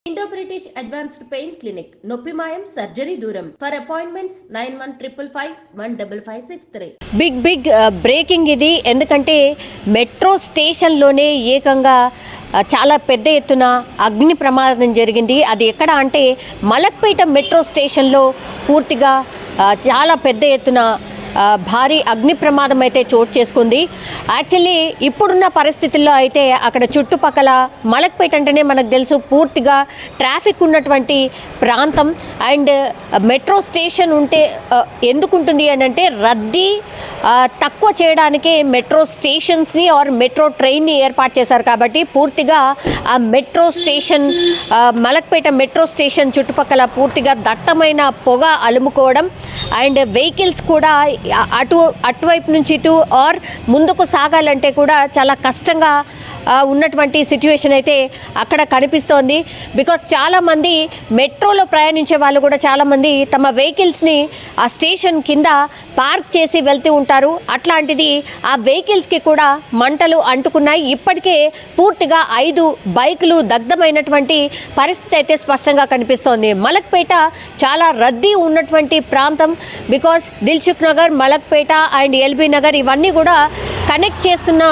Indo-British Advanced Pain Clinic, Noppimayam Surgery Duram. For appointments 9155515563. Big breaking ఇది. ఎందుకంటే metro స్టేషన్లోనే ఏకంగా చాలా పెద్ద ఎత్తున అగ్ని ప్రమాదం జరిగింది. అది ఎక్కడ అంటే మలక్పేట మెట్రో స్టేషన్లో పూర్తిగా చాలా పెద్ద ఎత్తున భారీ అగ్ని ప్రమాదం అయితే చోటు చేసుకుంది. యాక్చువల్లీ ఇప్పుడున్న పరిస్థితుల్లో అయితే అక్కడ చుట్టుపక్కల మలక్పేట అంటేనే మనకు తెలుసు పూర్తిగా ట్రాఫిక్ ఉన్నటువంటి ప్రాంతం. అండ్ మెట్రో స్టేషన్ ఉంటే ఎందుకుంటుంది అని అంటే రద్దీ తక్కువ చేయడానికే మెట్రో స్టేషన్స్ని ఆర్ మెట్రో ట్రైన్ని ఏర్పాటు చేశారు. కాబట్టి పూర్తిగా ఆ metro station Malakpet metro station చుట్టుపక్కల పూర్తిగా దట్టమైన పొగ అలుముకోవడం అండ్ వెహికల్స్ కూడా అటువైపు నుంచి ఇటు ఆర్ ముందుకు సాగాలంటే కూడా చాలా కష్టంగా ఉన్నటువంటి సిచ్యువేషన్ అయితే అక్కడ కనిపిస్తోంది. బికాస్ చాలామంది మెట్రోలో ప్రయాణించే వాళ్ళు కూడా చాలామంది తమ వెహికల్స్ని ఆ స్టేషన్ కింద పార్క్ చేసి వెళ్తూ ఉంటారు. అట్లాంటిది ఆ వెహికల్స్కి కూడా మంటలు అంటుకున్నాయి. ఇప్పటికే పూర్తిగా 5 బైకులు దగ్ధమైనటువంటి పరిస్థితి అయితే స్పష్టంగా కనిపిస్తోంది. మలక్పేట చాలా రద్దీ ఉన్నటువంటి ప్రాంతం. Because Dilsukh Nagar, Malakpet and LB Nagar ఇవన్నీ కూడా కనెక్ట్ చేస్తున్న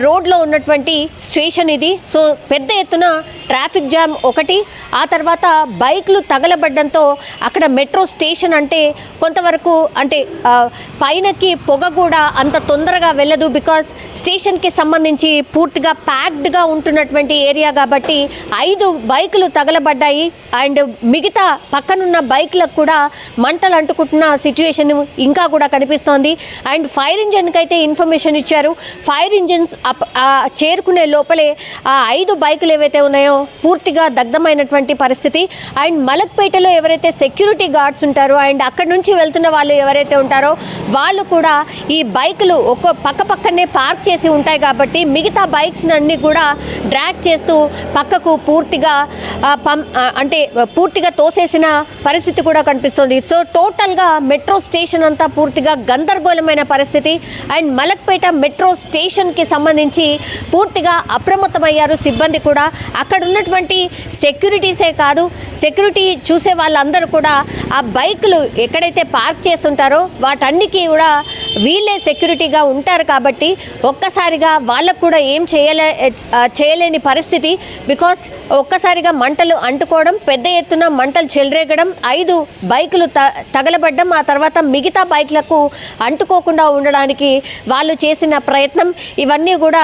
రోడ్లో ఉన్నటువంటి స్టేషన్ ఇది. సో పెద్ద ఎత్తున ట్రాఫిక్ జామ్ ఒకటి, ఆ తర్వాత బైక్లు తగలబడ్డంతో అక్కడ మెట్రో స్టేషన్ అంటే కొంతవరకు అంటే పైనకి పొగ కూడా అంత తొందరగా వెళ్ళదు. బికాస్ స్టేషన్కి సంబంధించి పూర్తిగా ప్యాక్డ్గా ఉంటున్నటువంటి ఏరియా కాబట్టి 5 బైకులు తగలబడ్డాయి. అండ్ మిగతా పక్కనున్న బైక్లకు కూడా మంటలు అంటుకుంటున్న సిచ్యువేషన్ ఇంకా కూడా కనిపిస్తోంది. అండ్ ఫైర్ ఇంజన్కి అయితే ఇన్ఫర్మేషన్ ఇచ్చారు. ఫైర్ ఇంజన్స్ చేరుకునే లోపలే ఆ 5 బైకులు ఏవైతే ఉన్నాయో పూర్తిగా దగ్ధమైనటువంటి పరిస్థితి. అండ్ మలక్పేటలో ఎవరైతే సెక్యూరిటీ గార్డ్స్ ఉంటారో అండ్ అక్కడి నుంచి వెళ్తున్న వాళ్ళు ఎవరైతే ఉంటారో వాళ్ళు కూడా ఈ బైకులు ఒక పక్కనే పార్క్ చేసి ఉంటాయి కాబట్టి మిగతా బైక్స్ అన్ని కూడా డ్రాగ్ చేస్తూ పక్కకు పూర్తిగా పూర్తిగా తోసేసిన పరిస్థితి కూడా కనిపిస్తుంది. సో టోటల్గా మెట్రో స్టేషన్ అంతా పూర్తిగా గందరగోళమైన పరిస్థితి. అండ్ మలక్పేట మెట్రో స్టేషన్కి సంబంధించి పూర్తిగా అప్రమత్తమయ్యారు సిబ్బంది కూడా. అక్కడ ఉన్నటువంటి సెక్యూరిటీసే కాదు, సెక్యూరిటీ చూసే వాళ్ళందరూ కూడా ఆ బైకులు ఎక్కడైతే పార్క్ చేస్తుంటారో వాటన్నికి కూడా వీళ్ళే సెక్యూరిటీగా ఉంటారు కాబట్టి ఒక్కసారిగా వాళ్ళకు కూడా ఏం చేయలేని పరిస్థితి. బికాస్ ఒక్కసారిగా మంటలు అంటుకోవడం, పెద్ద ఎత్తున మంటలు చెలరేగడం, 5 బైకులు తగలబడ్డం, ఆ తర్వాత మిగతా బైక్లకు అంటుకోకుండా ఉండడానికి వాళ్ళు చేసిన ప్రయత్నం ఇవన్నీ కూడా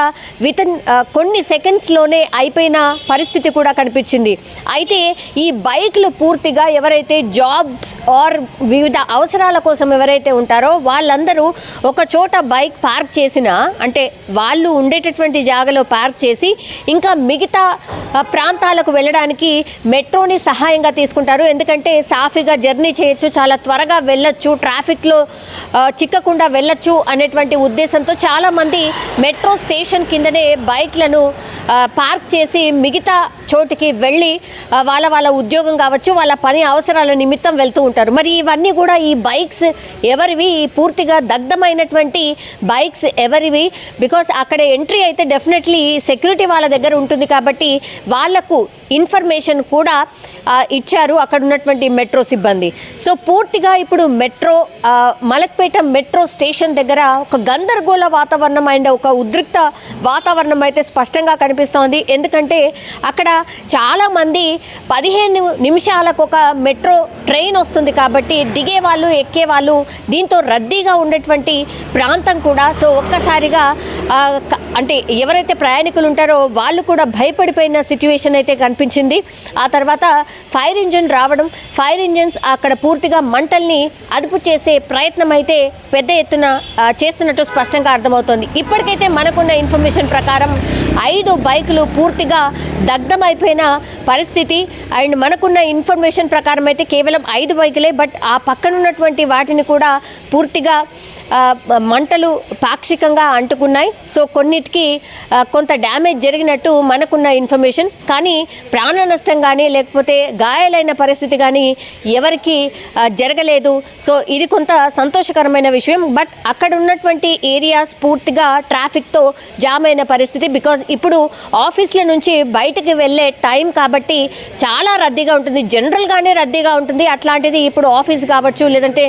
కొన్ని సెకండ్స్లోనే అయిపోయిన పరిస్థితి కూడా కనిపించింది. అయితే ఈ బైక్లు పూర్తిగా ఎవరైతే జాబ్స్ ఆర్ వివిధ అవసరాల కోసం ఎవరైతే ఉంటారో వాళ్ళందరూ ఒక చోట బైక్ పార్క్ చేసిన అంటే వాళ్ళు ఉండేటటువంటి జాగాలో పార్క్ చేసి ఇంకా మిగతా ప్రాంతాలకు వెళ్ళడానికి మెట్రోని సహాయంగా తీసుకుంటారు. ఎందుకంటే సాఫీగా జర్నీ చేయొచ్చు, చాలా త్వరగా వెళ్ళొచ్చు, ట్రాఫిక్లో చిక్కకుండా వెళ్ళొచ్చు అనేటువంటి ఉద్దేశంతో చాలామంది మెట్రో స్టేషన్ కిందనే బైక్లను పార్క్ చేసి మిగతా చోటుకి వెళ్ళి వాళ్ళ ఉద్యోగం కావచ్చు, వాళ్ళ పని అవసరాల నిమిత్తం వెళ్తూ ఉంటారు. మరి ఇవన్నీ కూడా ఈ బైక్స్ ఎవరివి, ఈ పూర్తిగా దగ్ధమైనటువంటి బైక్స్ ఎవరివి? బికాస్ అక్కడ ఎంట్రీ అయితే డెఫినెట్లీ సెక్యూరిటీ వాళ్ళ దగ్గర ఉంటుంది కాబట్టి వాళ్లకు ఇన్ఫర్మేషన్ కూడా ఇచ్చారు అక్కడ ఉన్నటువంటి మెట్రో సిబ్బంది. సో పూర్తిగా ఇప్పుడు మలక్పేట మెట్రో స్టేషన్ దగ్గర ఒక గందరగోళ వాతావరణం అండ్ ఒక ఉద్రిక్త వాతావరణం అయితే స్పష్టంగా కనిపిస్తోంది. ఎందుకంటే అక్కడ చాలామంది 15 నిమిషాలకు ఒక మెట్రో ట్రైన్ వస్తుంది కాబట్టి దిగేవాళ్ళు ఎక్కేవాళ్ళు, దీంతో రద్దీగా ఉండేటువంటి ప్రాంతం కూడా. సో ఒక్కసారిగా అంటే ఎవరైతే ప్రయాణికులు ఉంటారో వాళ్ళు కూడా భయపడిపోయిన సిచ్యువేషన్ అయితే కనిపించింది. ఆ తర్వాత ఫైర్ ఇంజిన్ రావడం, ఫైర్ ఇంజిన్స్ అక్కడ పూర్తిగా మంటల్ని అదుపు చేసే ప్రయత్నం అయితే పెద్ద ఎత్తున చేస్తున్నట్టు స్పష్టంగా అర్థమవుతోంది. ఇప్పటికైతే మనకున్న ఇన్ఫర్మేషన్ ప్రకారం 5 బైకులు పూర్తిగా దగ్ధమైపోయిన పరిస్థితి. అండ్ మనకున్న ఇన్ఫర్మేషన్ ప్రకారం అయితే కేవలం 5 బైకులే, బట్ ఆ పక్కనున్నటువంటి వాటిని కూడా పూర్తిగా మంటలు పాక్షికంగా అంటుకున్నాయి. సో కొన్నిటికి కొంత డ్యామేజ్ జరిగినట్టు మనకున్న ఇన్ఫర్మేషన్, కానీ ప్రాణ నష్టం కానీ లేకపోతే గాయాలైన పరిస్థితి కానీ ఎవరికి జరగలేదు. సో ఇది కొంత సంతోషకరమైన విషయం. బట్ అక్కడ ఉన్నటువంటి ఏరియాస్ పూర్తిగా ట్రాఫిక్తో జామ్ అయిన పరిస్థితి. బికాజ్ ఇప్పుడు ఆఫీస్ల నుంచి బయటకు వెళ్ళే టైం కాబట్టి చాలా రద్దీగా ఉంటుంది, జనరల్గానే రద్దీగా ఉంటుంది. అట్లాంటిది ఇప్పుడు ఆఫీస్ కావచ్చు, లేదంటే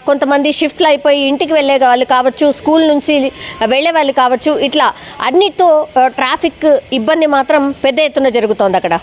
కొంతమంది షిఫ్ట్లు అయిపోయి ఇంటికి వెళ్ళే వాళ్ళు కావచ్చు, స్కూల్ నుంచి వెళ్ళే వాళ్ళు కావచ్చు, ఇట్లా అన్నిటితో ట్రాఫిక్ ఇబ్బంది మాత్రం పెద్ద ఎత్తున జరుగుతోంది అక్కడ.